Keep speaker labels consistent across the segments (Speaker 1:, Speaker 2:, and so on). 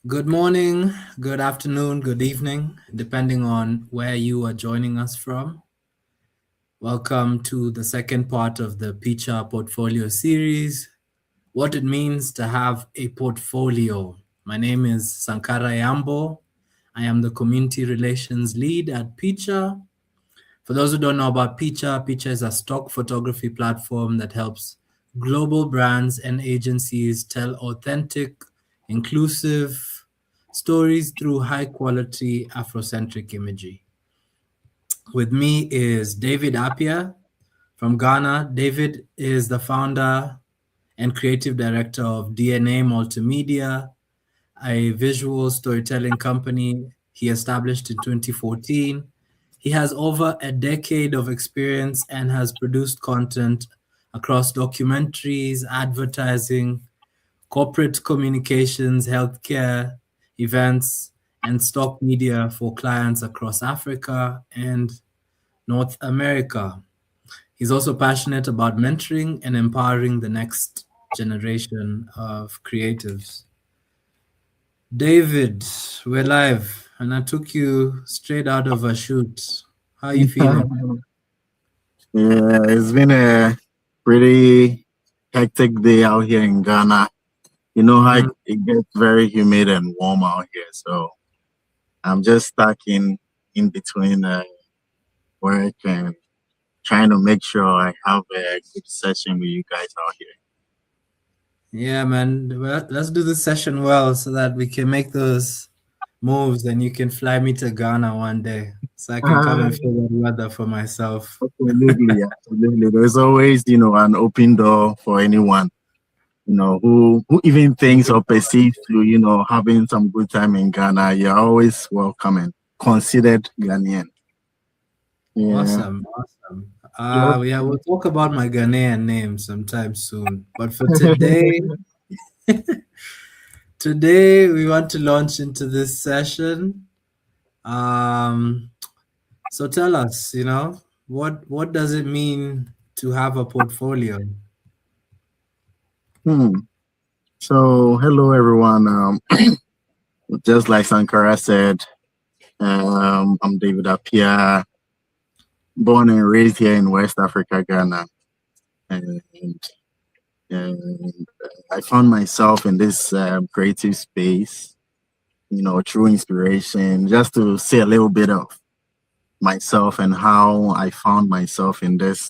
Speaker 1: Good morning, good afternoon, good evening, depending on where you are joining us from. Welcome to the second part of the Picha Portfolio series, what it means to have a portfolio. My name is Sankara Yambo. I am the Community Relations Lead at Picha. For those who don't know about Picha, Picha is a stock photography platform that helps global brands and agencies tell authentic, inclusive stories through high quality Afrocentric imagery. With me is David Appiah from Ghana. David is the founder and creative director of DNA Multimedia, a visual storytelling company he established in 2014. He has over a decade of experience and has produced content across documentaries, advertising, corporate communications, healthcare, events, and stock media for clients across Africa and North America. He's also passionate about mentoring and empowering the next generation of creatives. David, we're live, and I took you straight out of a shoot. How are you feeling?
Speaker 2: Yeah, it's been a pretty hectic day out here in Ghana. You know how
Speaker 1: Mhm.
Speaker 2: it gets very humid and warm out here, so I'm just stuck in between work and trying to make sure I have a good session with you guys out here.
Speaker 1: Yeah, man. Well, let's do this session well so that we can make those moves and you can fly me to Ghana one day so I can come
Speaker 2: Ah,
Speaker 1: and feel the weather for myself.
Speaker 2: absolutely, absolutely. There's always, an open door for anyone, who even thinks or perceives to, having some good time in Ghana. You're always welcome and considered Ghanaian. Yeah.
Speaker 1: Awesome, awesome.
Speaker 2: Yep.
Speaker 1: Yeah, we'll talk about my Ghanaian name sometime soon. But for today, today we want to launch into this session. Um, so tell us, what does it mean to have a portfolio?
Speaker 2: Hmm. So, hello everyone. Just like Sankara said, I'm David Appiah, born and raised here in West Africa, Ghana, and, and I found myself in this creative space, through inspiration. Just to say a little bit of myself and how I found myself in this,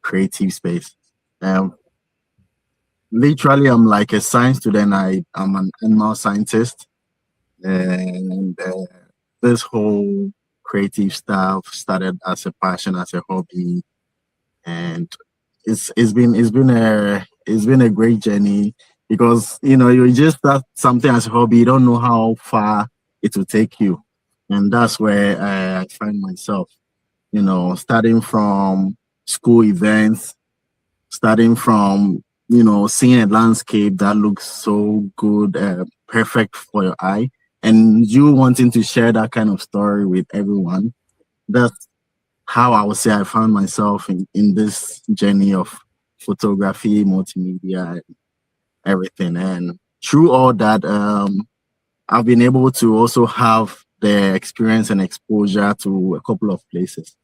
Speaker 2: creative space. Um, Literally, I'm like a science student. I'm an animal scientist, and this whole creative stuff started as a passion, as a hobby, and it's been a great journey because you just start something as a hobby, you don't know how far it will take you, and that's where I find myself. Starting from school events, starting from seeing a landscape that looks so good, perfect for your eye, and you wanting to share that kind of story with everyone. That's how I would say I found myself in this journey of photography, multimedia, and everything. And through all that, I've been able to also have the experience and exposure to a couple of places.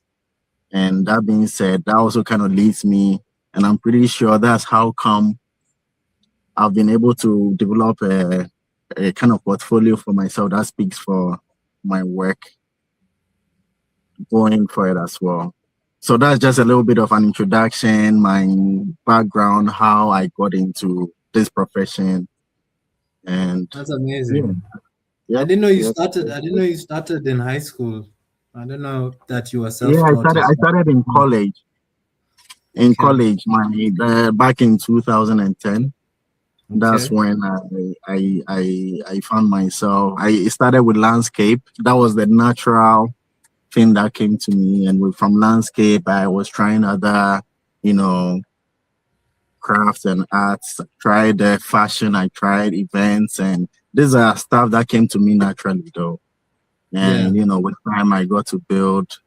Speaker 2: And that being said, that also kind of leads me, and I'm pretty sure that's how come I've been able to develop a kind of portfolio for myself that speaks for my work going for it as well. So that's just a little bit of an introduction, my background, how I got into this profession, and
Speaker 1: That's
Speaker 2: yeah,
Speaker 1: amazing. I
Speaker 2: yep,
Speaker 1: didn't know you
Speaker 2: yep.
Speaker 1: started. I didn't know you started in high school. I don't know that you were
Speaker 2: Yeah, I
Speaker 1: self-taught
Speaker 2: started.
Speaker 1: as
Speaker 2: I
Speaker 1: well.
Speaker 2: started in
Speaker 1: Mm.
Speaker 2: college. In
Speaker 1: Okay.
Speaker 2: college, my back in 2010. That's
Speaker 1: Okay.
Speaker 2: when I found myself. I started with landscape. That was the natural thing that came to me, and from landscape, I was trying other, you know, crafts and arts. I tried fashion. I tried events, and these are stuff that came to me naturally, though.
Speaker 1: Yeah.
Speaker 2: And with time, I got to build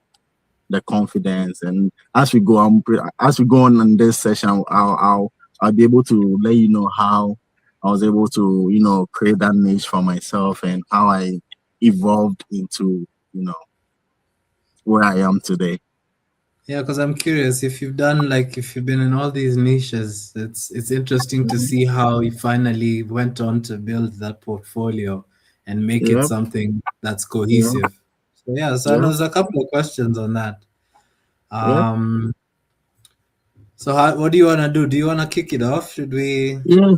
Speaker 2: the confidence. And as we go on, as we go on in this session, I'll be able to let you know how. I was able to, you know, create that niche for myself and how I evolved into, you know, where I am today.
Speaker 1: Yeah, because I'm curious if you've done like if you've been in all these niches, it's interesting to
Speaker 2: Mhm.
Speaker 1: see how you finally went on to build that portfolio and make it
Speaker 2: Yep.
Speaker 1: something that's
Speaker 2: Yeah.
Speaker 1: cohesive. So yeah, so I know
Speaker 2: Yeah.
Speaker 1: there's a couple of questions on that.
Speaker 2: Yeah.
Speaker 1: Um, so what do you want to do? Do you want to kick it off? Should we?
Speaker 2: Yeah.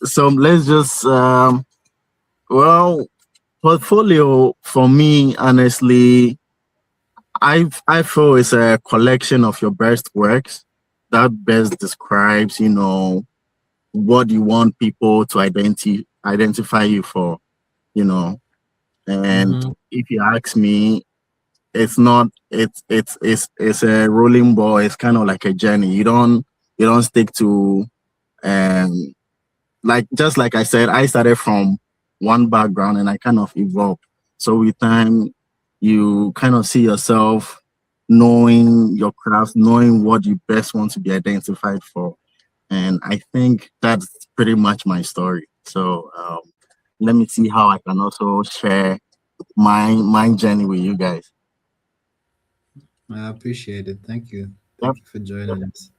Speaker 2: So let's just well, portfolio for me, honestly, I feel it's a collection of your best works that best describes, you know, what you want people to identify you for, you know. And
Speaker 1: Mhm.
Speaker 2: if you ask me, it's not it's a rolling ball. It's kind of like a journey. You don't stick to um like just like I said, I started from one background and I kind of evolved. So with time, you kind of see yourself knowing your craft, knowing what you best want to be identified for. And I think that's pretty much my story. So let me see how I can also share my journey with you guys.
Speaker 1: I appreciate it. Thank you.
Speaker 2: Yep.
Speaker 1: Thank you for joining us.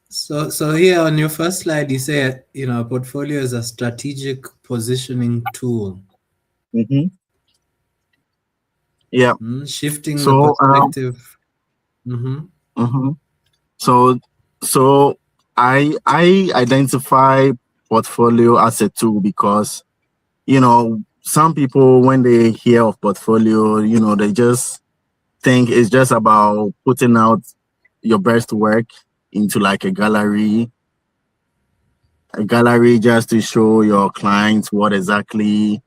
Speaker 1: So here on your first slide, you say, portfolio is a strategic positioning tool.
Speaker 2: Mm-hmm. Yeah.
Speaker 1: Shifting the
Speaker 2: So
Speaker 1: perspective. Hmm.
Speaker 2: mhm. so so I identify portfolio as a tool because, you know, some people when they hear of portfolio, you know, they just think it's just about putting out your best work into like a gallery just to show your clients what exactly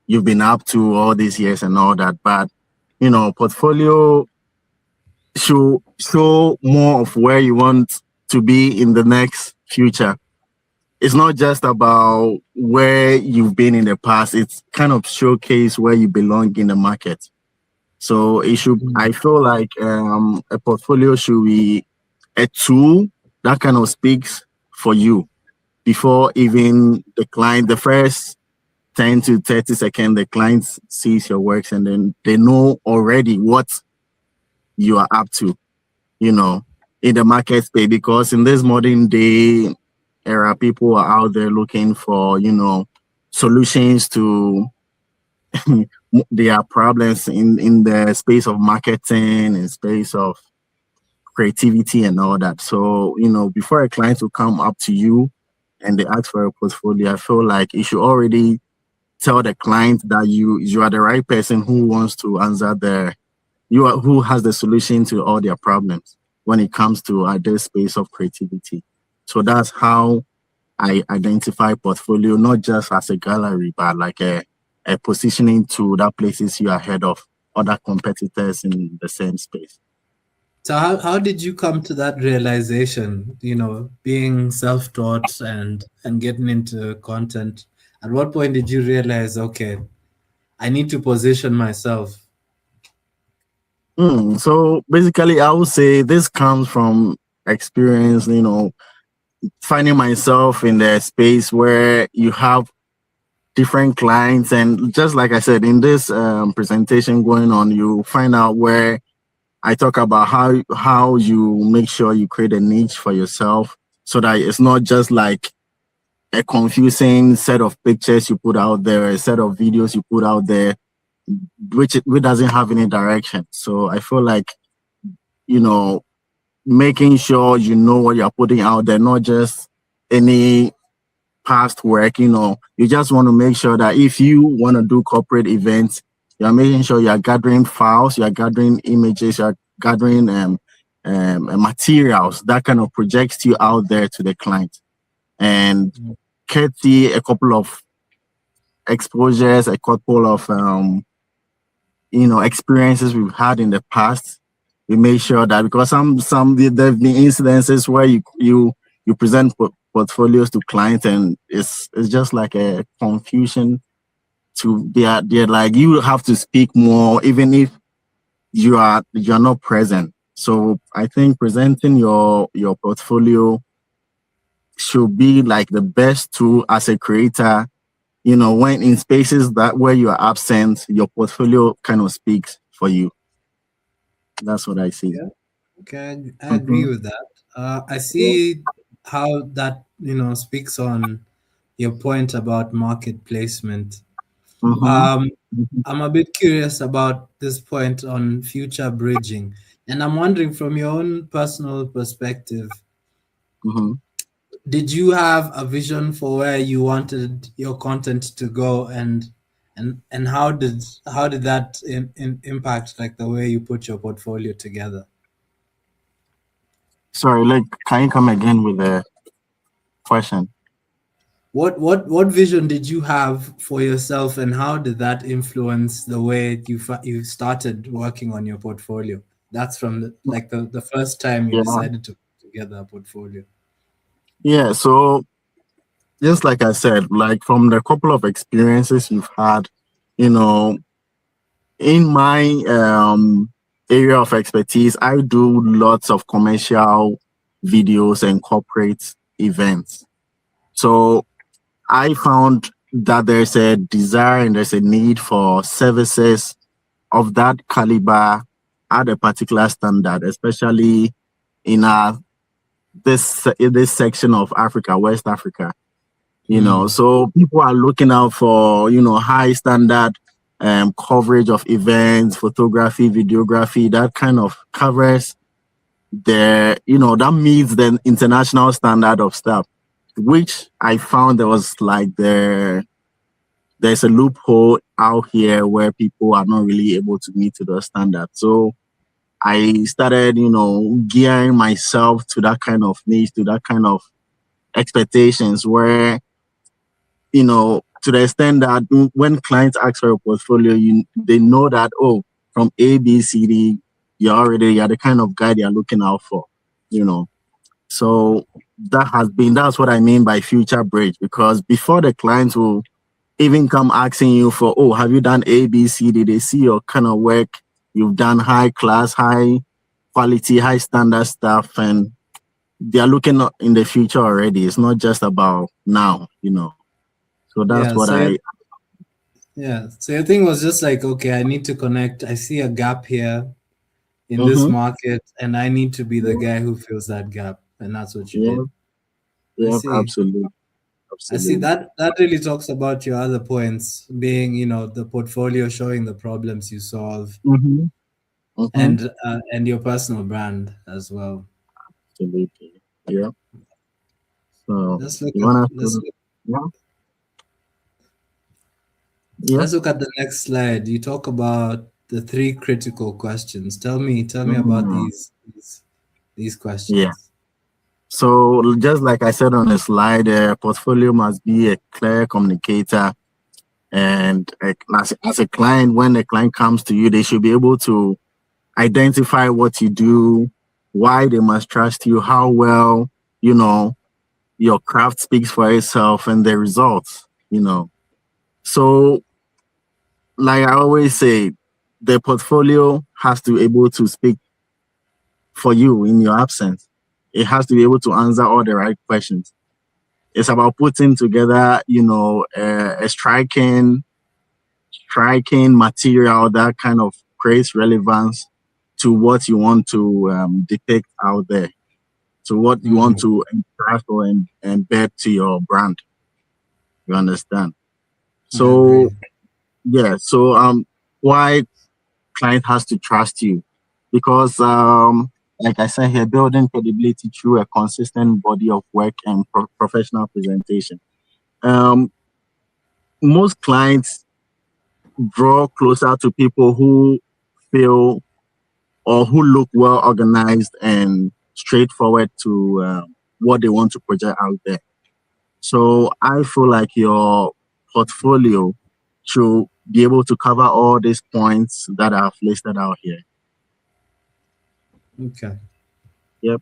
Speaker 2: you've been up to all these years and all that. But you know, portfolio show more of where you want to be in the next future. It's not just about where you've been in the past. It's kind of showcase where you belong in the market. So it should. I feel like a portfolio should be a tool that kind of speaks for you before even the client. The first 10 to 30 seconds, the client sees your works and then they know already what you are up to. You know, in the market space, because in this modern day era, people are out there looking for, you know, solutions to their problems in the space of marketing, in space of creativity and all that. So, you know, before a client will come up to you and they ask for a portfolio, I feel like you should already tell the client that you are the right person who wants to answer who has the solution to all their problems when it comes to this space of creativity. So that's how I identify portfolio, not just as a gallery, but like a positioning tool that places you ahead of other competitors in the same space.
Speaker 1: So how did you come to that realization, being self-taught and getting into content? At what point did you realize, okay, I need to position myself?
Speaker 2: So basically, I would say this comes from experience, you know, finding myself in the space where you have different clients. And just like I said, in this presentation going on, you find out where I talk about how you make sure you create a niche for yourself so that it's not just like a confusing set of pictures you put out there, a set of videos you put out there, which doesn't have any direction. So I feel like, you know, making sure you know what you're putting out there, not just any past work. You know, you just want to make sure that if you want to do corporate events, you're making sure you're gathering files, you're gathering images, you're gathering materials that kind of projects you out there to the client. And Katie, a couple of exposures, a couple of experiences we've had in the past, we make sure that because there've been incidences where you present portfolios to clients and it's just like a confusion to they're like you have to speak more even if you're not present. So I think presenting your portfolio should be like the best tool as a creator. When in spaces that where you are absent, your portfolio kind of speaks for you. That's what I see.
Speaker 1: Yeah. Okay, I agree
Speaker 2: Mm-hmm,
Speaker 1: with that. I see how that speaks on your point about market placement.
Speaker 2: mm-hmm,
Speaker 1: Um, I'm a bit curious about this point on future bridging, and I'm wondering from your own personal perspective,
Speaker 2: mm-hmm.
Speaker 1: did you have a vision for where you wanted your content to go, and how did that impact like the way you put your portfolio together?
Speaker 2: Sorry, like, can you come again with the question?
Speaker 1: What vision did you have for yourself, and how did that influence the way you started working on your portfolio? That's from the first time you
Speaker 2: Yeah,
Speaker 1: decided to put together a portfolio.
Speaker 2: yeah. So just like I said, like from the couple of experiences you've had, you know, in my area of expertise, I do lots of commercial videos and corporate events. So I found that there's a desire and there's a need for services of that caliber at a particular standard, especially in this section of Africa, West Africa.
Speaker 1: Hmm.
Speaker 2: So people are looking out for high standard coverage of events, photography, videography, that kind of covers that meets the international standard of stuff, which I found there was like there's a loophole out here where people are not really able to meet to those standards. So I started, gearing myself to that kind of needs, to that kind of expectations where, to the extent that when clients ask for a portfolio, they know that, oh, from A, B, C, D, you're the kind of guy they're looking out for, you know. So that's what I mean by future bridge, because before the clients will even come asking you for, oh, have you done A, B, C, D, they see your kind of work, you've done high class, high quality, high standard stuff, and they are looking in the future already. It's not just about now. So that's
Speaker 1: Yeah.
Speaker 2: what
Speaker 1: So
Speaker 2: I.
Speaker 1: your thing was just like, okay, I need to connect. I see a gap here in this
Speaker 2: Mm-hmm.
Speaker 1: market, and I need to be the
Speaker 2: Yeah,
Speaker 1: guy who fills that gap, and that's what you
Speaker 2: yeah,
Speaker 1: did. I
Speaker 2: yeah,
Speaker 1: see.
Speaker 2: absolutely,
Speaker 1: I see
Speaker 2: absolutely.
Speaker 1: that really talks about your other points being, the portfolio showing the problems you solve,
Speaker 2: Mm-hmm. Mm-hmm.
Speaker 1: and your personal brand as well.
Speaker 2: Absolutely. Yeah. So
Speaker 1: Let's look
Speaker 2: you
Speaker 1: at
Speaker 2: wanna?
Speaker 1: let's look,
Speaker 2: Yeah. Yeah.
Speaker 1: let's look at the next slide. You talk about the three critical questions. Tell me about
Speaker 2: Mm,
Speaker 1: these
Speaker 2: yeah.
Speaker 1: questions.
Speaker 2: So just like I said on the slide, portfolio must be a clear communicator, and as a client, when the client comes to you, they should be able to identify what you do, why they must trust you, how well you know your craft speaks for itself, and the results. So, like I always say, the portfolio has to be able to speak for you in your absence. It has to be able to answer all the right questions. It's about putting together, a striking material that kind of creates relevance to what you want to depict out there, to what you want
Speaker 1: Hmm.
Speaker 2: to interact or embed to your brand. You understand?
Speaker 1: I
Speaker 2: So
Speaker 1: agree.
Speaker 2: yeah, so why client has to trust you? Because like I said here, building credibility through a consistent body of work and professional presentation. Um, most clients draw closer to people who feel or who look well organized and straightforward to what they want to project out there. So I feel like your portfolio should be able to cover all these points that I've listed out here.
Speaker 1: Okay.
Speaker 2: Yep.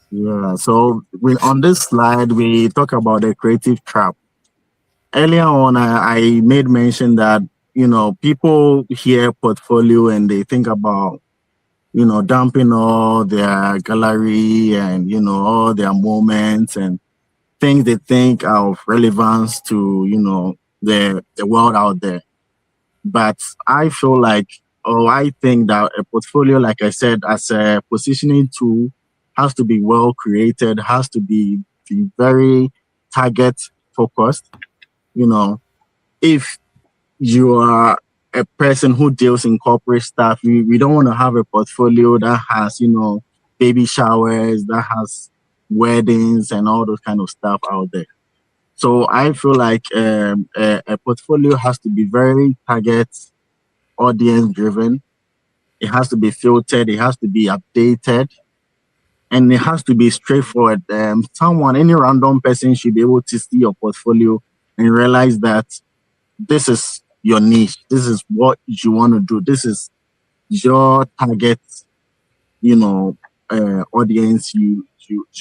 Speaker 2: Yeah. So on this slide, we talk about the creative trap. Earlier on, I made mention that people hear portfolio and they think about dumping all their gallery and, all their moments and things they think are of relevance to, the world out there. But I feel like, or I think that a portfolio, like I said, as a positioning tool, has to be well created, has to be very target focused. You know, if you are a person who deals in corporate stuff, we don't want to have a portfolio that has, baby showers, that has weddings and all those kind of stuff out there. So I feel like a portfolio has to be very target audience driven. It has to be filtered. It has to be updated, and it has to be straightforward. Any random person should be able to see your portfolio and realize that this is your niche. This is what you want to do. This is your target, audience. You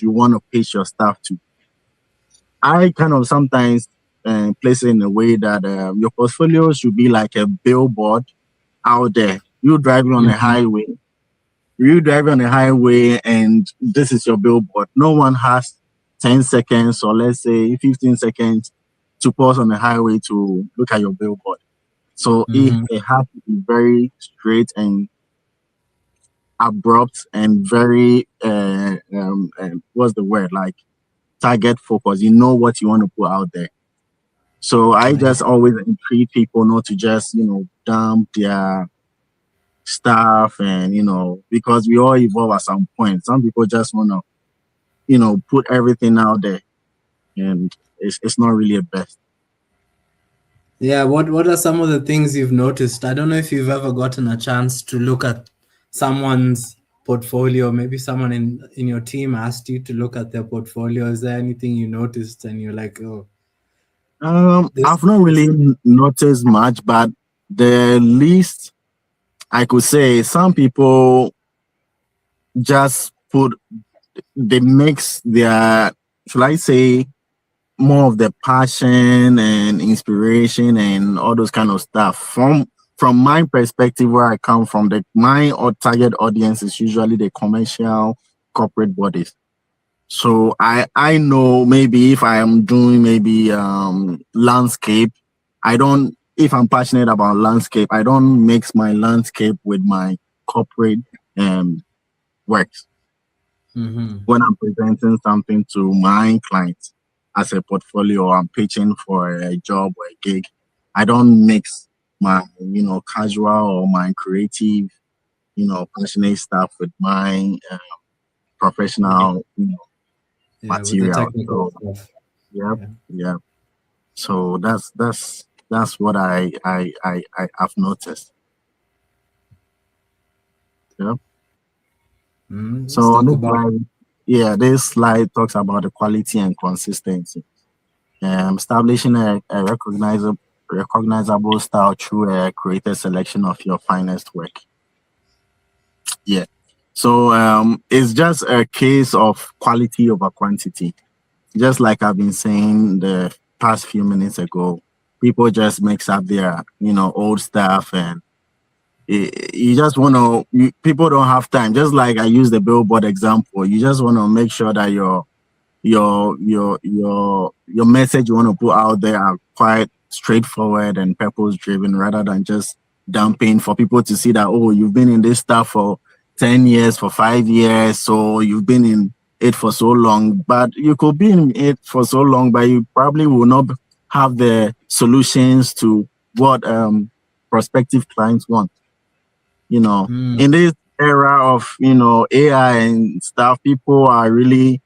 Speaker 2: want to pitch your stuff to. I kind of sometimes place it in a way that your portfolio should be like a billboard out there. You driving on a
Speaker 1: Mhm.
Speaker 2: highway, you drive on the highway and this is your billboard. No one has 10 seconds or let's say 15 seconds to pause on the highway to look at your billboard. So
Speaker 1: Mhm.
Speaker 2: it has to be very straight and abrupt and very, what's the word? Like target focus. You know what you want to put out there. So I
Speaker 1: Yeah.
Speaker 2: just always entreat people not to just, dump their stuff and, because we all evolve at some point. Some people just want to put everything out there, and it's not really a best.
Speaker 1: Yeah, what are some of the things you've noticed? I don't know if you've ever gotten a chance to look at someone's portfolio. Maybe someone in your team asked you to look at their portfolio. Is there anything you noticed and you're like, oh, this
Speaker 2: I've not really
Speaker 1: this
Speaker 2: noticed much, but the least I could say, some people just they mix their, should I say, more of the passion and inspiration and all those kind of stuff. From my perspective, where I come from, my target audience is usually the commercial corporate bodies. So I know, maybe if I am doing maybe landscape, I don't, if I'm passionate about landscape, I don't mix my landscape with my corporate um works
Speaker 1: Mhm.
Speaker 2: when I'm presenting something to my clients as a portfolio. I'm pitching for a job or a gig. I don't mix my casual or my creative, passionate stuff with my professional,
Speaker 1: Yeah, with the
Speaker 2: material.
Speaker 1: technical
Speaker 2: So
Speaker 1: stuff.
Speaker 2: yeah,
Speaker 1: Yeah.
Speaker 2: yeah. So that's what I have noticed. Yeah.
Speaker 1: Let's
Speaker 2: So
Speaker 1: talk
Speaker 2: this
Speaker 1: about.
Speaker 2: slide, yeah, this slide talks about the quality and consistency. Establishing a recognizable style through a created selection of your finest work. Yeah. So it's just a case of quality over quantity. Just like I've been saying the past few minutes ago, people just mix up their old stuff, and you just want to, people don't have time. Just like I use the billboard example, you just want to make sure that your message you want to put out there are quite straightforward and purpose driven, rather than just dumping for people to see that, oh, you've been in this stuff for 10 years, for 5 years, so you've been in it for so long. But you could be in it for so long, but you probably will not have the solutions to what prospective clients want.
Speaker 1: Mm,
Speaker 2: In this era of AI and stuff, people are really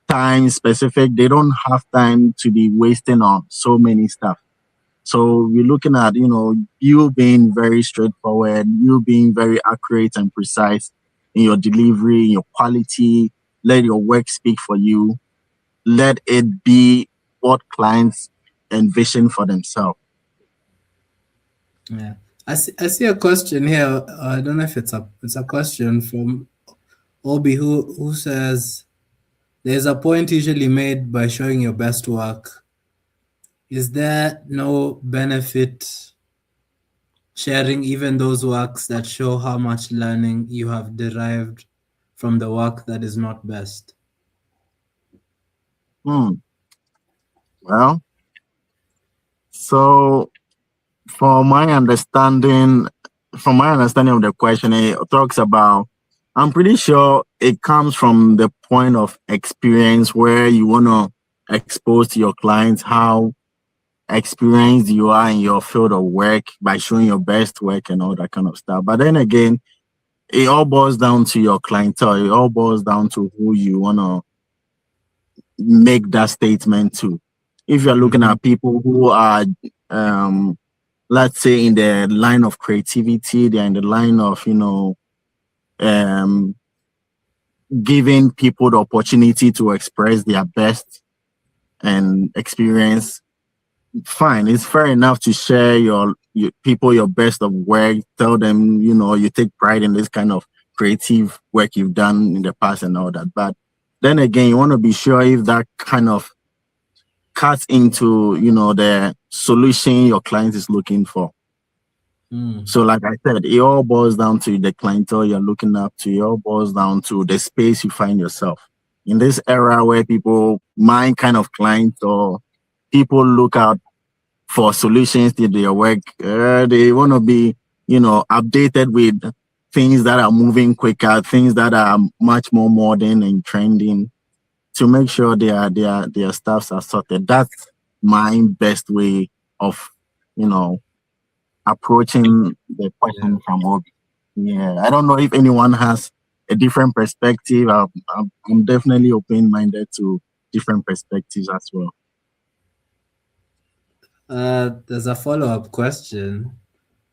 Speaker 2: time specific. They don't have time to be wasting on so many stuff. So we're looking at, you being very straightforward, you being very accurate and precise in your delivery, in your quality. Let your work speak for you. Let it be what clients envision for themselves.
Speaker 1: yeah. I see a question here. I don't know if it's a question from Obi who says there's a point usually made by showing your best work. Is there no benefit sharing even those works that show how much learning you have derived from the work that is not best.
Speaker 2: Hmm. Well, so for my understanding, from my understanding of the question, it talks about. I'm pretty sure it comes from the point of experience where you want to expose to your clients how experienced you are in your field of work by showing your best work and all that kind of stuff. But then again, it all boils down to your clientele. It all boils down to who you want to make that statement to. If you're looking
Speaker 1: Mm-hmm.
Speaker 2: at people who are, um, let's say, in the line of creativity, they're in the line of, um, giving people the opportunity to express their best and experience, fine. It's fair enough to share your people your best of work. Tell them, you take pride in this kind of creative work you've done in the past and all that. But then again, you want to be sure if that kind of cuts into, the solution your client is looking for.
Speaker 1: Mm.
Speaker 2: So, like I said, it all boils down to the clientele you're looking up to. It all boils down to the space you find yourself. In this era where people mind kind of clients or people look out for solutions to their work. They want to be, updated with things that are moving quicker, things that are much more modern and trending to make sure their stuffs are sorted. That's my best way of, you know, approaching the
Speaker 1: Yeah.
Speaker 2: question from Obi. Yeah, I don't know if anyone has a different perspective. I'm definitely open minded to different perspectives as well.
Speaker 1: There's a follow-up question.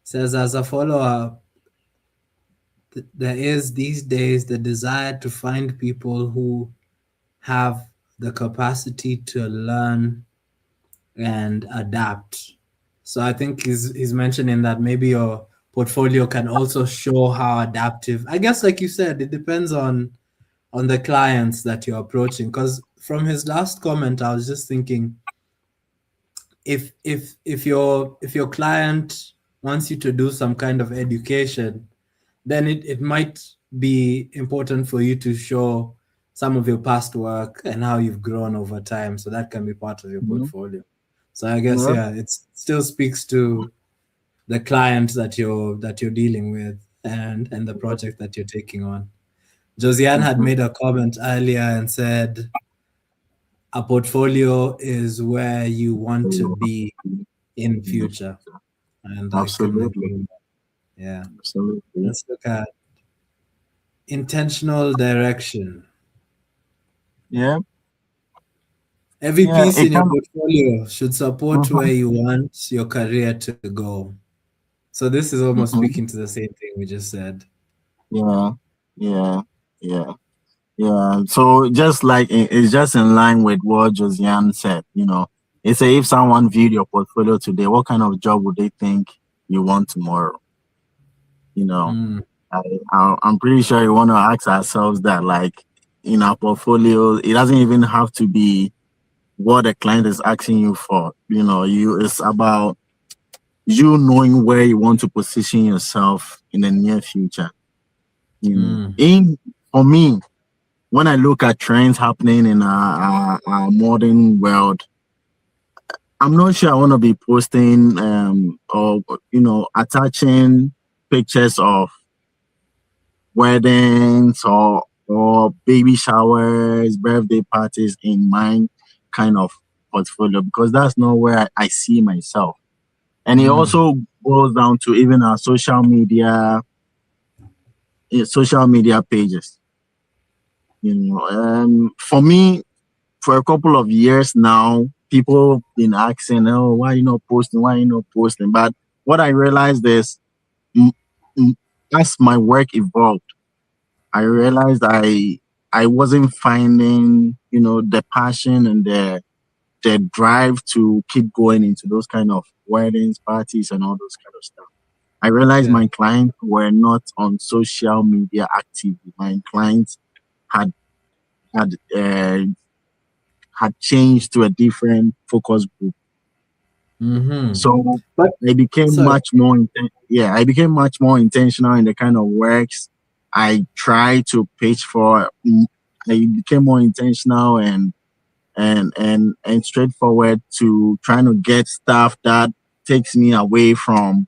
Speaker 1: Says as a follow-up, there is these days the desire to find people who have the capacity to learn and adapt. So I think he's mentioning that maybe your portfolio can also show how adaptive. I guess, like you said, it depends on the clients that you're approaching. Because from his last comment, I was just thinking, if your client wants you to do some kind of education, then it might be important for you to show some of your past work and how you've grown over time. So that can be part of your
Speaker 2: Mhm.
Speaker 1: portfolio. So I guess
Speaker 2: Yeah.
Speaker 1: yeah, it still speaks to the client that you're dealing with and the project that you're taking on. Josiane had
Speaker 2: Mhm.
Speaker 1: made a comment earlier and said a portfolio is where you want to be in future. And I couldn't
Speaker 2: Absolutely.
Speaker 1: agree more. Yeah.
Speaker 2: Absolutely.
Speaker 1: Let's look at intentional direction.
Speaker 2: Yeah.
Speaker 1: Every
Speaker 2: Yeah.
Speaker 1: piece
Speaker 2: It
Speaker 1: in your
Speaker 2: can.
Speaker 1: portfolio should support
Speaker 2: Mhm.
Speaker 1: where you want your career to go. So this is almost speaking
Speaker 2: Mhm.
Speaker 1: to the same thing we just said.
Speaker 2: Yeah. Yeah. Yeah. Yeah. So just like it's just in line with what Josiane said. It's a, if someone viewed your portfolio today, what kind of job would they think you want tomorrow? You know,
Speaker 1: Mm,
Speaker 2: I'm pretty sure you want to ask ourselves that, like, in our portfolio, it doesn't even have to be what the client is asking you for. It's about you knowing where you want to position yourself in the near future.
Speaker 1: mm,
Speaker 2: In For me, when I look at trends happening in our modern world, I'm not sure I want to be posting or attaching pictures of weddings or baby showers, birthday parties in my kind of portfolio because that's not where I see myself. And it
Speaker 1: mm.
Speaker 2: also boils down to even our social media pages. For me, for a couple of years now, people been asking, "Oh, why you not posting? Why you not posting?" But what I realized is, mm, mm, as my work evolved, I realized I wasn't finding, the passion and the drive to keep going into those kind of weddings, parties, and all those kind of stuff. I realized
Speaker 1: Yeah,
Speaker 2: my clients were not on social media active. My clients had had uh, had changed to a different focus group.
Speaker 1: Mm-hmm.
Speaker 2: So
Speaker 1: But
Speaker 2: I became
Speaker 1: sorry.
Speaker 2: much more I became much more intentional in the kind of works I try to pitch for. I became more intentional and straightforward to trying to get stuff that takes me away from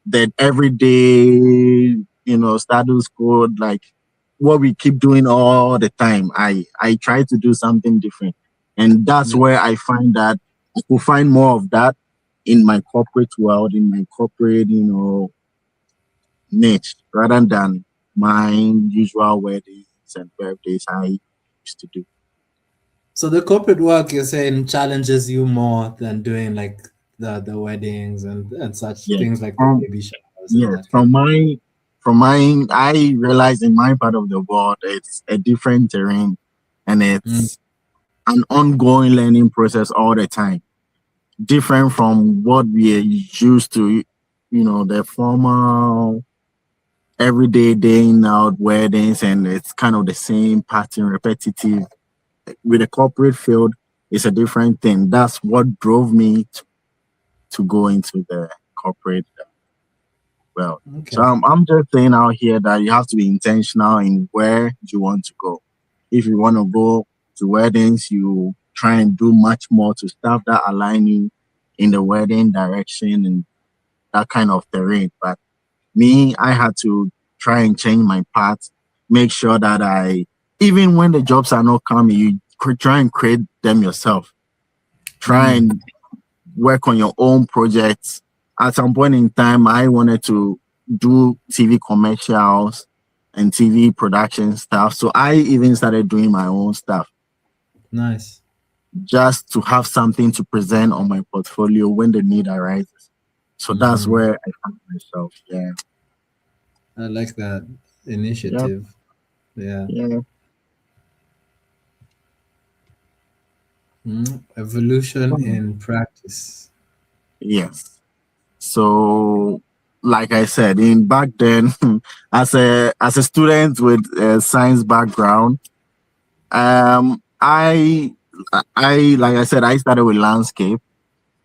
Speaker 2: that everyday, status code, like what we keep doing all the time. I try to do something different, and that's
Speaker 1: Yeah.
Speaker 2: where I find that I could find more of that in my corporate world, in my corporate, niche, rather than my usual weddings and birthdays I used to do.
Speaker 1: So the corporate work you're saying challenges you more than doing like the weddings and such
Speaker 2: Yes.
Speaker 1: things like the
Speaker 2: Um,
Speaker 1: baby showers and
Speaker 2: yes.
Speaker 1: that kind.
Speaker 2: From my, I realize in my part of the world, it's a different terrain, and
Speaker 1: Mm,
Speaker 2: it's an ongoing learning process all the time, different from what we are used to, the formal everyday day in out weddings, and it's kind of the same pattern, repetitive. With the corporate field, it's a different thing. That's what drove me to go into the corporate world. So
Speaker 1: okay.
Speaker 2: I'm just saying out here that you have to be intentional in where you want to go. If you want to go to weddings, you try and do much more to stuff that align you in the wedding direction and that kind of terrain. But me, I had to try and change my path, make sure that even when the jobs are not coming, you try and create them yourself. Try
Speaker 1: Mm,
Speaker 2: and work on your own projects. At some point in time, I wanted to do TV commercials and TV production stuff. So I even started doing my own stuff
Speaker 1: nice.
Speaker 2: just to have something to present on my portfolio when the need arises. So that's
Speaker 1: Mm-hmm.
Speaker 2: where I found myself. Yeah.
Speaker 1: I like that
Speaker 2: Yeah.
Speaker 1: initiative. Yeah.
Speaker 2: Yeah.
Speaker 1: Evolution
Speaker 2: Hmm.
Speaker 1: in practice.
Speaker 2: Yes. So, like I said, in back then, as a student with a science background, I like I said, I started with landscape.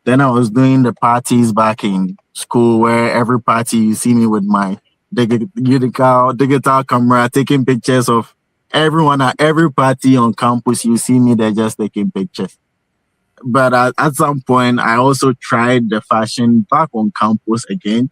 Speaker 2: Then I was doing the parties back in school, where every party you see me with my digital camera taking pictures of everyone at every party on campus. You see me there just taking pictures. But at some point, I also tried the fashion back on campus again.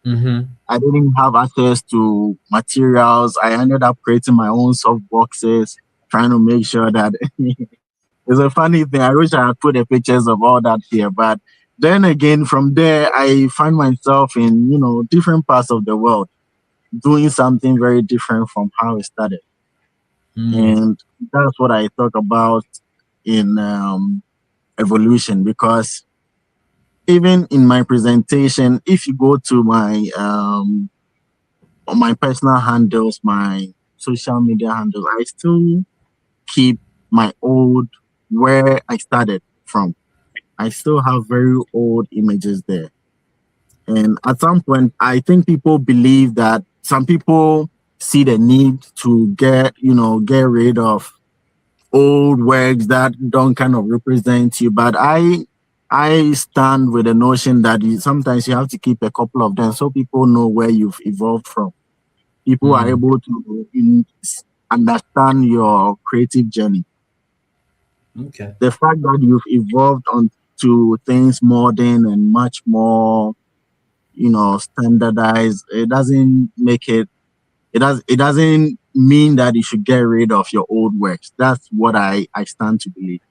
Speaker 1: Mm-hmm.
Speaker 2: I didn't have access to materials. I ended up creating my own soft boxes, trying to make sure that it's a funny thing. I wish I had put the pictures of all that here. But then again, from there, I find myself in, different parts of the world doing something very different from how it started.
Speaker 1: Mm,
Speaker 2: And that's what I talk about in evolution, because even in my presentation, if you go to my personal handles, my social media handles, I still keep my old where I started from. I still have very old images there. And at some point, I think people believe that some people see the need to get rid of old works that don't kind of represent you. But I stand with the notion that sometimes you have to keep a couple of them so people know where you've evolved from. People are
Speaker 1: mm,
Speaker 2: able to understand your creative journey.
Speaker 1: okay.
Speaker 2: The fact that you've evolved onto things modern and much more, standardized, it doesn't make it doesn't mean that you should get rid of your old works. That's what I stand to believe.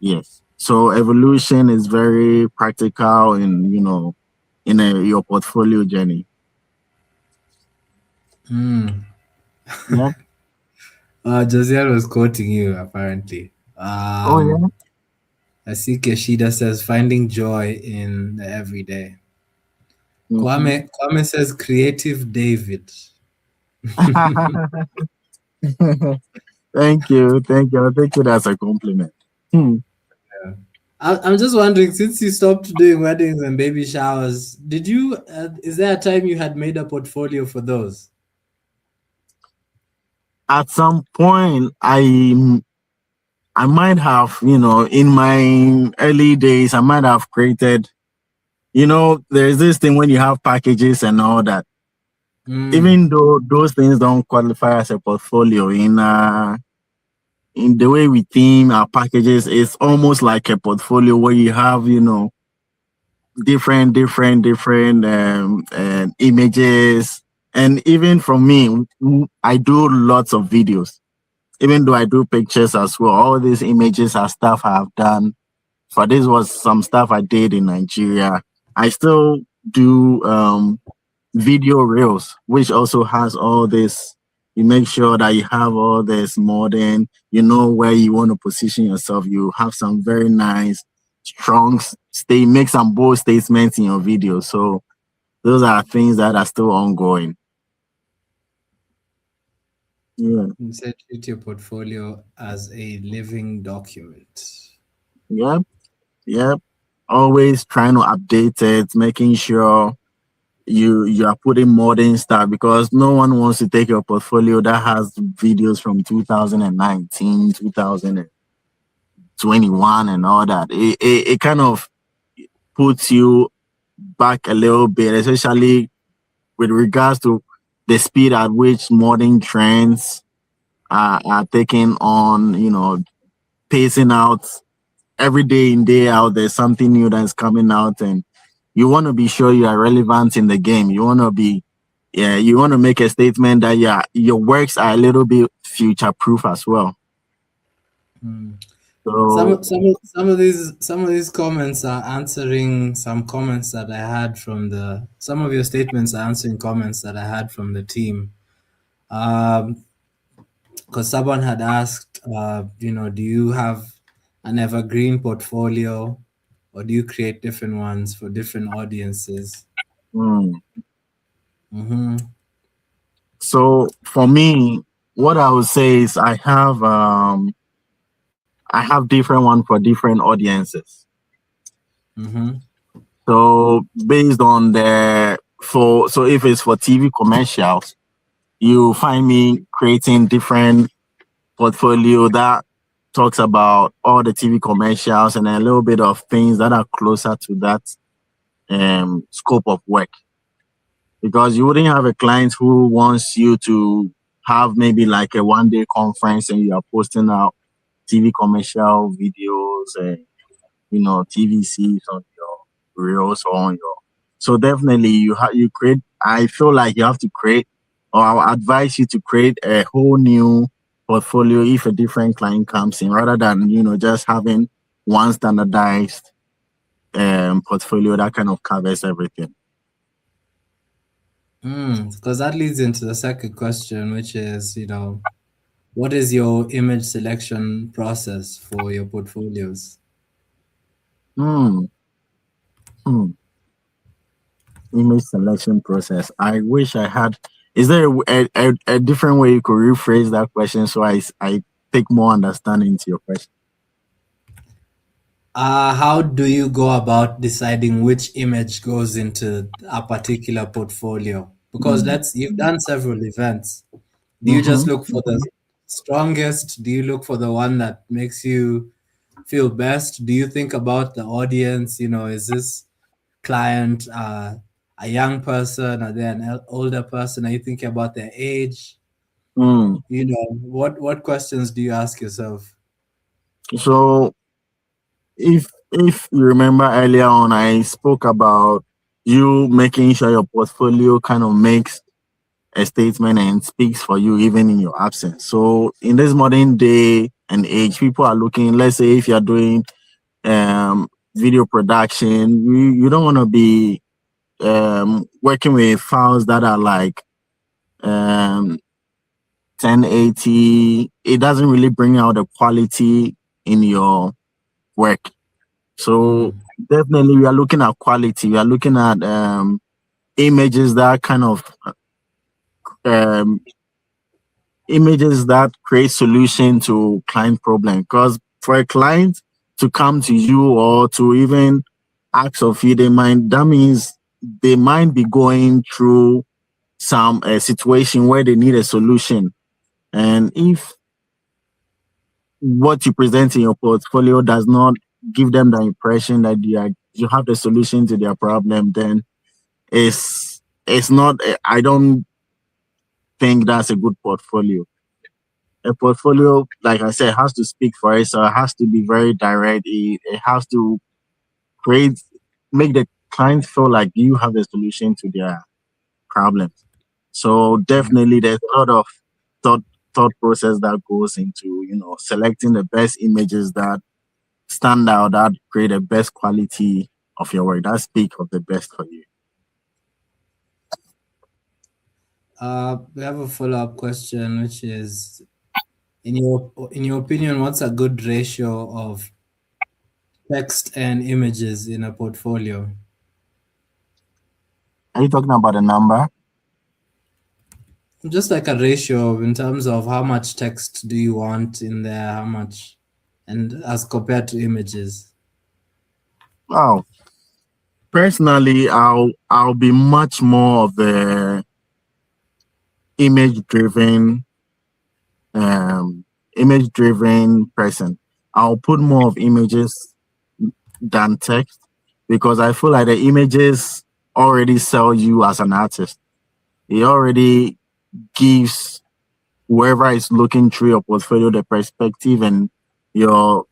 Speaker 2: Yes. So evolution is very practical your portfolio journey.
Speaker 1: Mm.
Speaker 2: Yeah.
Speaker 1: Josiel was quoting you apparently.
Speaker 2: Oh yeah.
Speaker 1: I see Keshida says finding joy in the everyday.
Speaker 2: Mhm.
Speaker 1: Kwame says creative David.
Speaker 2: Thank you. Thank you. I'll take it as a compliment. Hmm.
Speaker 1: I'm just wondering, since you stopped doing weddings and baby showers, did you? Is there a time you had made a portfolio for those?
Speaker 2: At some point, I might have, in my early days, I might have created, there's this thing when you have packages and all that.
Speaker 1: Mm,
Speaker 2: Even though those things don't qualify as a portfolio, in the way we theme our packages, it's almost like a portfolio where you have, different images. And even from me, I do lots of videos. Even though I do pictures as well, all these images are stuff I have done. For this was some stuff I did in Nigeria. I still do video reels, which also has all this. You make sure that you have all this modern, you know where you want to position yourself. You have some very nice, strong stay, make some bold statements in your video. So those are things that are still ongoing. Yeah.
Speaker 1: you said treat your portfolio as a living document.
Speaker 2: Yep. Yep. Always trying to update it, making sure you are putting modern stuff, because no one wants to take your portfolio that has videos from 2019, 2021 and all that. It kind of puts you back a little bit, especially with regards to the speed at which modern trends are taking on, pacing out every day in, day out. There's something new that's coming out, and you want to be sure you are relevant in the game. You want to be, yeah, you want to make a statement that, yeah, your works are a little bit future proof as well.
Speaker 1: Mm.
Speaker 2: So,
Speaker 1: Some of these comments are answering some comments that I had from the some of your statements are answering comments that I had from the team. Because someone had asked, do you have an evergreen portfolio, or do you create different ones for different audiences?
Speaker 2: mm,
Speaker 1: Mm-hmm.
Speaker 2: so for me, what I would say is I have different one for different audiences.
Speaker 1: Mm-hmm.
Speaker 2: So based on the for so if it's for TV commercials, you find me creating different portfolio that talks about all the TV commercials and a little bit of things that are closer to that scope of work. Because you wouldn't have a client who wants you to have maybe like a 1 day conference and you are posting out TV commercial videos and TVCs on your reels or on your. So definitely you create. I feel like you have to create, or I would advise you to create a whole new portfolio if a different client comes in, rather than just having one standardized portfolio that kind of covers everything.
Speaker 1: Because that leads into the second question, which is, what is your image selection process for your portfolios?
Speaker 2: Hmm. Hmm. Image selection process. I wish I had. Is there a different way you could rephrase that question so I take more understanding to your question?
Speaker 1: How do you go about deciding which image goes into a particular portfolio? Because you've done several events. Do you just
Speaker 2: Mm-hmm.
Speaker 1: look for the strongest? Do you look for the one that makes you feel best? Do you think about the audience? Is this client a young person? Are they an older person? Are you thinking about their age?
Speaker 2: Mm.
Speaker 1: What questions do you ask yourself?
Speaker 2: So if you remember earlier on, I spoke about you making sure your portfolio kind of makes a statement and speaks for you even in your absence. So in this modern day and age, people are looking. Let's say if you're doing video production, you don't want to be working with files that are like um 1080. It doesn't really bring out the quality in your work. So
Speaker 1: Mm,
Speaker 2: definitely we are looking at quality. We are looking at images that kind of um, images that create solution to client problem. Because for a client to come to you or to even ask of you, that means they might be going through some situation where they need a solution. And if what you present in your portfolio does not give them the impression that you have the solution to their problem, then it's not. I don't think that's a good portfolio. A portfolio, like I said, has to speak for itself. It has to be very direct. It has to create, make the client feel like you have a solution to their problems. So
Speaker 1: Mm.
Speaker 2: definitely, there's a lot of thought thought process that goes into selecting the best images that stand out, that create the best quality of your work, that speak of the best for you.
Speaker 1: We have a follow-up question, which is, in your opinion, what's a good ratio of text and images in a portfolio?
Speaker 2: Are you talking about a number?
Speaker 1: Just like a ratio in terms of how much text do you want in there, how much, and as compared to images.
Speaker 2: Oh, personally, I'll be much more of the image driven um image driven person. I'll put more of images than text because I feel like the images already sell you as an artist. It already gives whoever is looking through your portfolio the perspective and your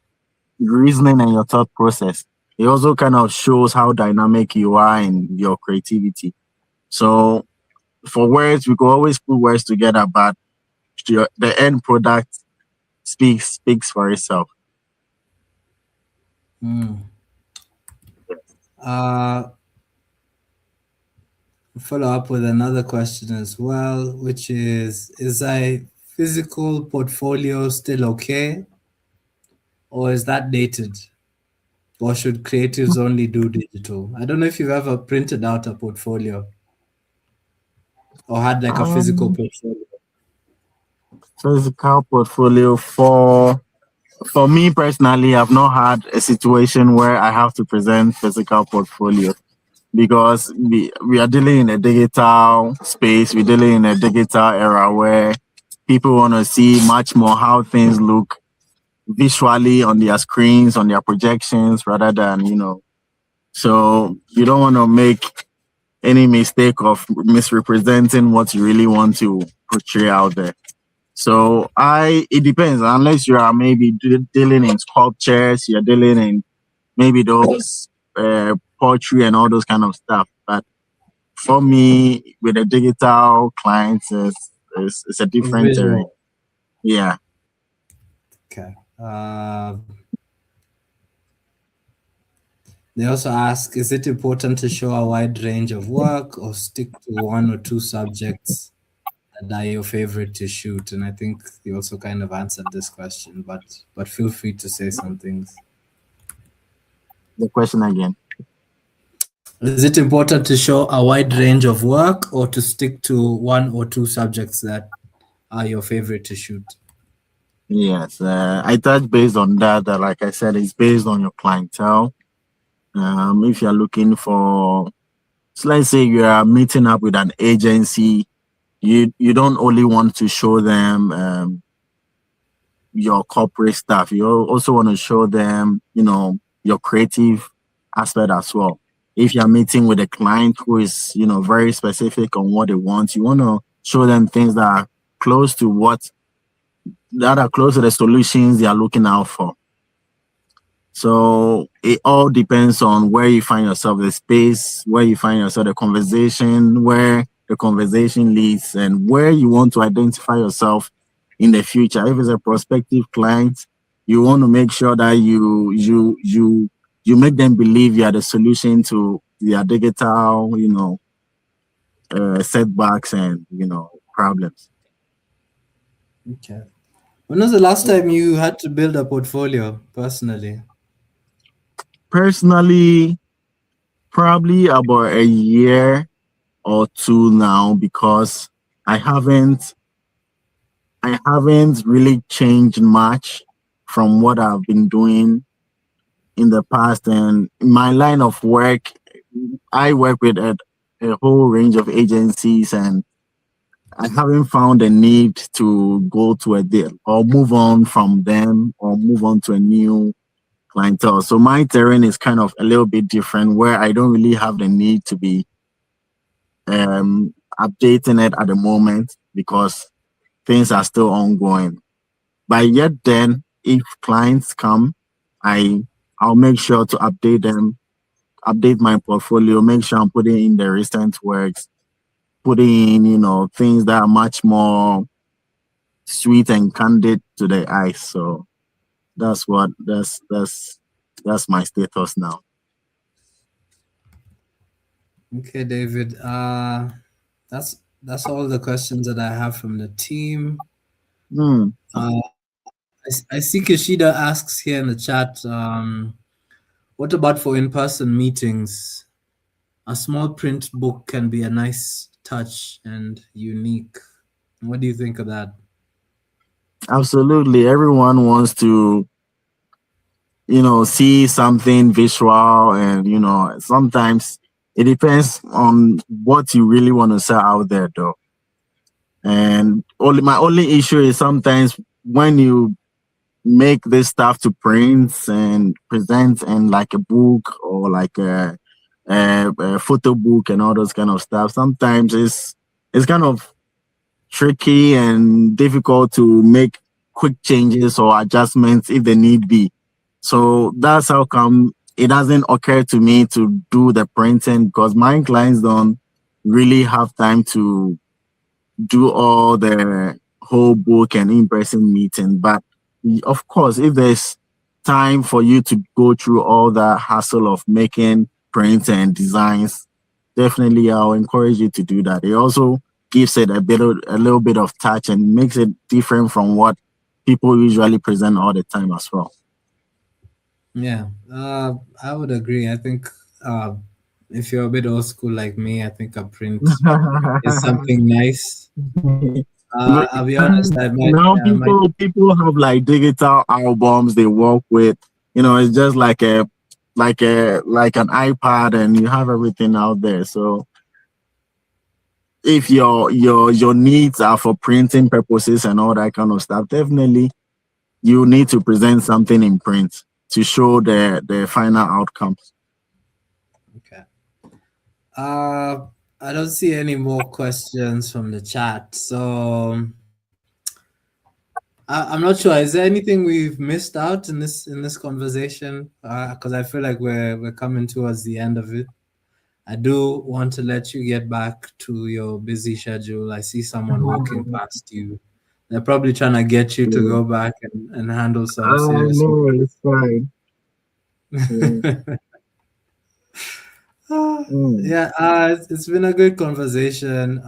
Speaker 2: reasoning and your thought process. It also kind of shows how dynamic you are in your creativity. So for words, we could always put words together, but the end product speaks for itself.
Speaker 1: Hmm. Uh, Follow up with another question as well, which is a physical portfolio still okay, or is that dated? Or should creatives only do digital? I don't know if you've ever printed out a portfolio or had like a physical
Speaker 2: Um,
Speaker 1: portfolio.
Speaker 2: Physical portfolio for me personally, I've not had a situation where I have to present physical portfolio because we are dealing in a digital space. We're dealing in a digital era where people want to see much more how things look visually on their screens, on their projections, rather than So you don't want to make any mistake of misrepresenting what you really want to portray out there. So it depends. Unless you are maybe dealing in sculptures, you're dealing in maybe those poetry and all those kind of stuff. But for me, with the digital clients, it's a
Speaker 1: It's
Speaker 2: different area.
Speaker 1: visual.
Speaker 2: Yeah.
Speaker 1: Okay. They also ask, is it important to show a wide range of work or stick to one or two subjects that are your favorite to shoot? And I think you also kind of answered this question, but feel free to say some things.
Speaker 2: The question again.
Speaker 1: Is it important to show a wide range of work or to stick to one or two subjects that are your favorite to shoot?
Speaker 2: Yes, I touch based on that. Like I said, it's based on your clientele. If you're looking for, so let's say you are meeting up with an agency, you don't only want to show them your corporate stuff. You also want to show them, your creative aspect as well. If you're meeting with a client who is, very specific on what they want, you want to show them things close to what that are close to the solutions they are looking out for. So it all depends on where you find yourself, the space, where you find yourself, the conversation, where the conversation leads, and where you want to identify yourself in the future. If it's a prospective client, you want to make sure that you make them believe you are the solution to their digital, setbacks and problems.
Speaker 1: Okay. When was the last time you had to build a portfolio personally?
Speaker 2: Personally, probably about a year or two now because I haven't I haven't really changed much from what I've been doing in the past. And in my line of work, I work with a whole range of agencies, and I haven't found a need to go to a deal or move on from them or move on to a new clientele. So my terrain is kind of a little bit different where I don't really have the need to be updating it at the moment because things are still ongoing. But yet then, if clients come, I I'll make sure to update them, update my portfolio, make sure I'm putting in the recent works, putting in, things that are much more sweet and candid to the eyes. So that's what that's my status now.
Speaker 1: Okay, David. That's all the questions that I have from the team.
Speaker 2: Hmm.
Speaker 1: I see Kishida asks here in the chat, what about for in-person meetings? A small print book can be a nice touch and unique. What do you think of that?
Speaker 2: Absolutely. Everyone wants to, see something visual and, sometimes it depends on what you really want to sell out there though. And my only issue is sometimes when you make this stuff to print and present in like a book or like a photo book and all those kind of stuff, sometimes it's kind of tricky and difficult to make quick changes or adjustments if they need be. So that's how come it doesn't occur to me to do the printing because my clients don't really have time to do all the whole book and in-person meeting. But of course, if there's time for you to go through all the hassle of making prints and designs, definitely I'll encourage you to do that. It also gives it a little bit of touch and makes it different from what people usually present all the time as well.
Speaker 1: Yeah, I would agree. I think uh, if you're a bit old school like me, I think a print is something nice.
Speaker 2: But
Speaker 1: I'll be honest,
Speaker 2: now
Speaker 1: I might,
Speaker 2: people have like digital albums they work with. It's just like an iPad and you have everything out there. So if your needs are for printing purposes and all that kind of stuff, definitely you need to present something in print to show the final outcomes.
Speaker 1: okay. Uh, I don't see any more questions from the chat, so I'm not sure. Is there anything we've missed out in this conversation? Because I feel like we're coming towards the end of it. I do want to let you get back to your busy schedule. I see someone walking past you. They're probably trying to get you to go back and handle some serious
Speaker 2: No, it's fine. Yeah.
Speaker 1: work.
Speaker 2: Mm.
Speaker 1: Yeah, it's been a good conversation.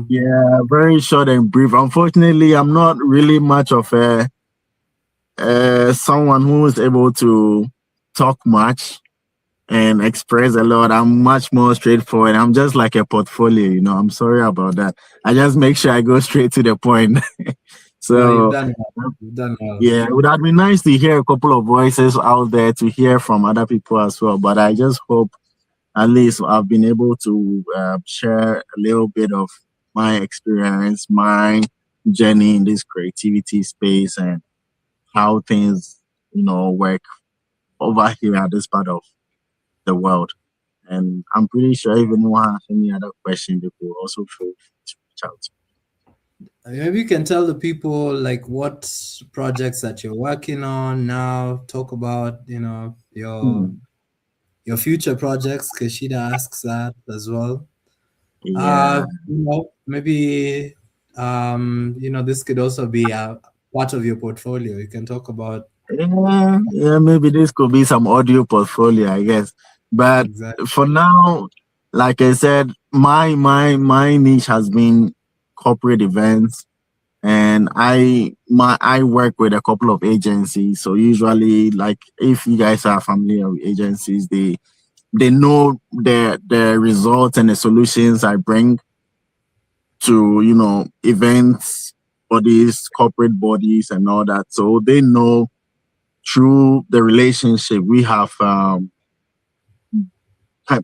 Speaker 2: Yeah, very short and brief. Unfortunately, I'm not really much of a someone who is able to talk much and express a lot. I'm much more straightforward. I'm just like a portfolio. I'm sorry about that. I just make sure I go straight to the point.
Speaker 1: No, you've
Speaker 2: So
Speaker 1: done well. You've done well.
Speaker 2: yeah, it would have been nice to hear a couple of voices out there to hear from other people as well. But I just hope at least I've been able to share a little bit of my experience, my journey in this creativity space, and how things, work over here at this part of the world. And I'm pretty sure if anyone has any other question, they could also feel free to reach out.
Speaker 1: Maybe you can tell the people like what projects that you're working on now. Talk about
Speaker 2: Hmm.
Speaker 1: your future projects. Kashida asks that as well.
Speaker 2: Yeah.
Speaker 1: Maybe this could also be a part of your portfolio. You can talk about
Speaker 2: Yeah, maybe this could be some audio portfolio, I guess. But
Speaker 1: exactly.
Speaker 2: for now, like I said, my niche has been corporate events, and I work with a couple of agencies. So usually, like if you guys are familiar with agencies, they know the results and the solutions I bring to events bodies, corporate bodies, and all that. So they know through the relationship we have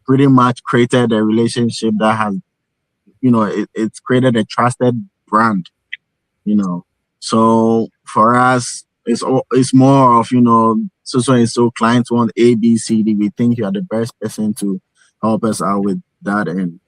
Speaker 2: pretty much created a relationship that has it's created a trusted brand, you know. So for us, it's more of, so and so clients want A, B, C, D. We think you are the best person to help us out with that. And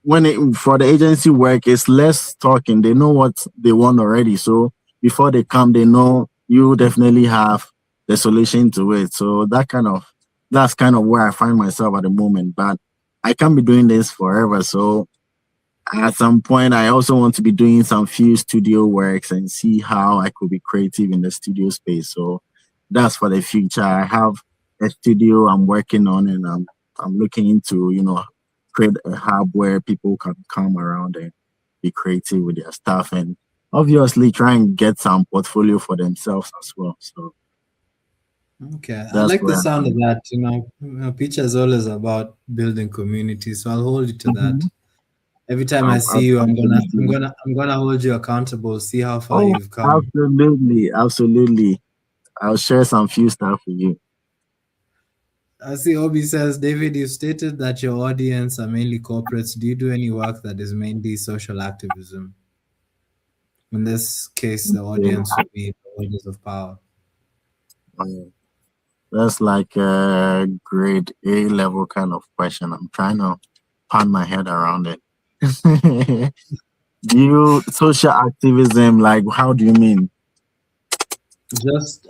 Speaker 2: when it for the agency work, it's less talking. They know what they want already. So before they come, they know you definitely have the solution to it. So that's kind of where I find myself at the moment. But I can't be doing this forever. So at some point, I also want to be doing some few studio works and see how I could be creative in the studio space. So that's for the future. I have a studio I'm working on, and I'm looking into, create a hub where people can come around and be creative with their stuff, and obviously try and get some portfolio for themselves as well. So
Speaker 1: Okay, I
Speaker 2: that's
Speaker 1: like the
Speaker 2: where
Speaker 1: sound of
Speaker 2: I'm.
Speaker 1: that. Picture is always about building community, so I'll hold you to that.
Speaker 2: Mhm.
Speaker 1: Every time I see you,
Speaker 2: Absolutely.
Speaker 1: I'm gonna hold you accountable. See how far
Speaker 2: Oh,
Speaker 1: you've come.
Speaker 2: absolutely, absolutely. I'll share some few stuff with you.
Speaker 1: I see Obi says, David, you stated that your audience are mainly corporates. Do you do any work that is mainly social activism? In this case, the
Speaker 2: Yeah.
Speaker 1: audience would be the holders of power.
Speaker 2: Mm. That's like a grade A level kind of question. I'm trying to pound my head around it. Do you social activism, like how do you mean?
Speaker 1: Just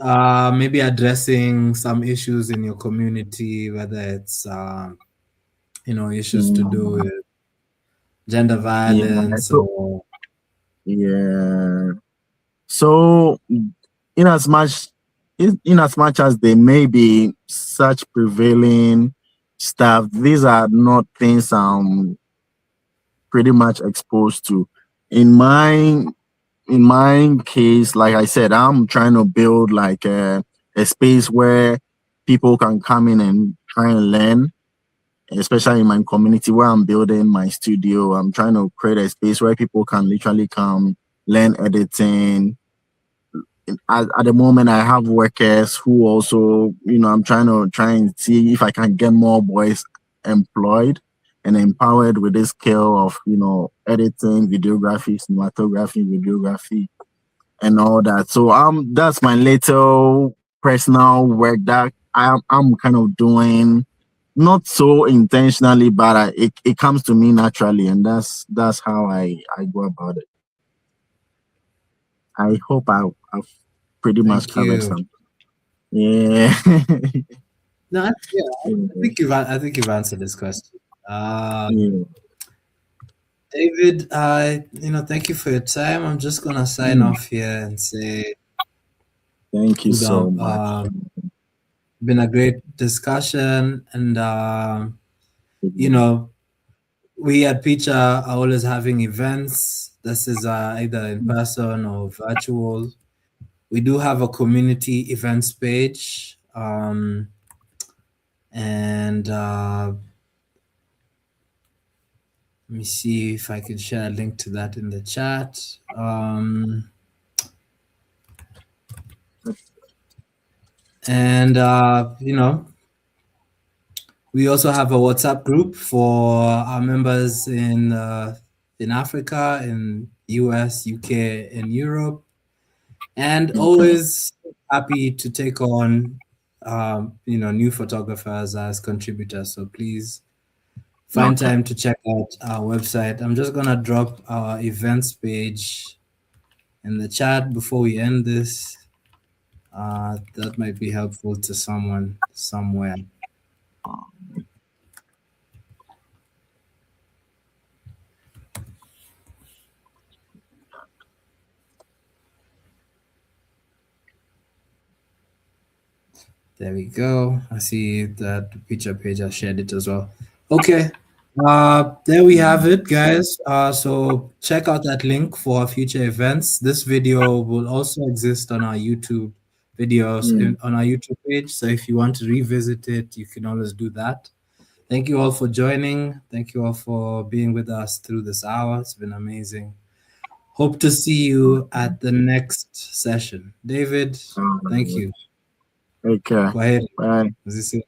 Speaker 1: maybe addressing some issues in your community, whether it's issues to do
Speaker 2: Mm,
Speaker 1: with gender
Speaker 2: yeah.
Speaker 1: violence
Speaker 2: So
Speaker 1: or
Speaker 2: yeah. So in as much in as much as there may be such prevailing stuff, these are not things I'm pretty much exposed to. In my in my case, like I said, I'm trying to build like a space where people can come in and try and learn, especially in my community where I'm building my studio. I'm trying to create a space where people can literally come learn editing. At the moment, I have workers who also, I'm try and see if I can get more boys employed and empowered with this skill of, editing, videography, cinematography, videography, and all that. So that's my little personal work that I'm kind of doing, not so intentionally, but it comes to me naturally, and that's how I go about it. I hope I've pretty much
Speaker 1: thank
Speaker 2: covered
Speaker 1: you.
Speaker 2: some. Yeah.
Speaker 1: No, yeah, I
Speaker 2: Yeah.
Speaker 1: think I think you've answered this question.
Speaker 2: Yeah.
Speaker 1: David, thank you for your time. I'm just gonna sign
Speaker 2: Mm.
Speaker 1: off here and say,
Speaker 2: Thank you
Speaker 1: you
Speaker 2: so
Speaker 1: know,
Speaker 2: much.
Speaker 1: been a great discussion, and you
Speaker 2: Yeah.
Speaker 1: know, we at Picha are always having events. This is either in person or virtual. We do have a community events page, and let me see if I can share a link to that in the chat. And we also have a WhatsApp group for our members in Africa, in US, UK, and Europe, and
Speaker 2: Okay.
Speaker 1: always happy to take on new photographers as contributors. So please find
Speaker 2: Okay.
Speaker 1: time to check out our website. I'm just gonna drop our events page in the chat before we end this. That might be helpful to someone somewhere. There we go. I see that the picture page. I shared it as well. Okay. There we have it, guys. So check out that link for our future events. This video will also exist on our YouTube videos
Speaker 2: Mm.
Speaker 1: on our YouTube page. So if you want to revisit it, you can always do that. Thank you all for joining. Thank you all for being with us through this hour. It's been amazing. Hope to see you
Speaker 2: Okay.
Speaker 1: at the next session. David, thank
Speaker 2: Um,
Speaker 1: you.
Speaker 2: Take care.
Speaker 1: Go ahead.
Speaker 2: Bye.
Speaker 1: This is it.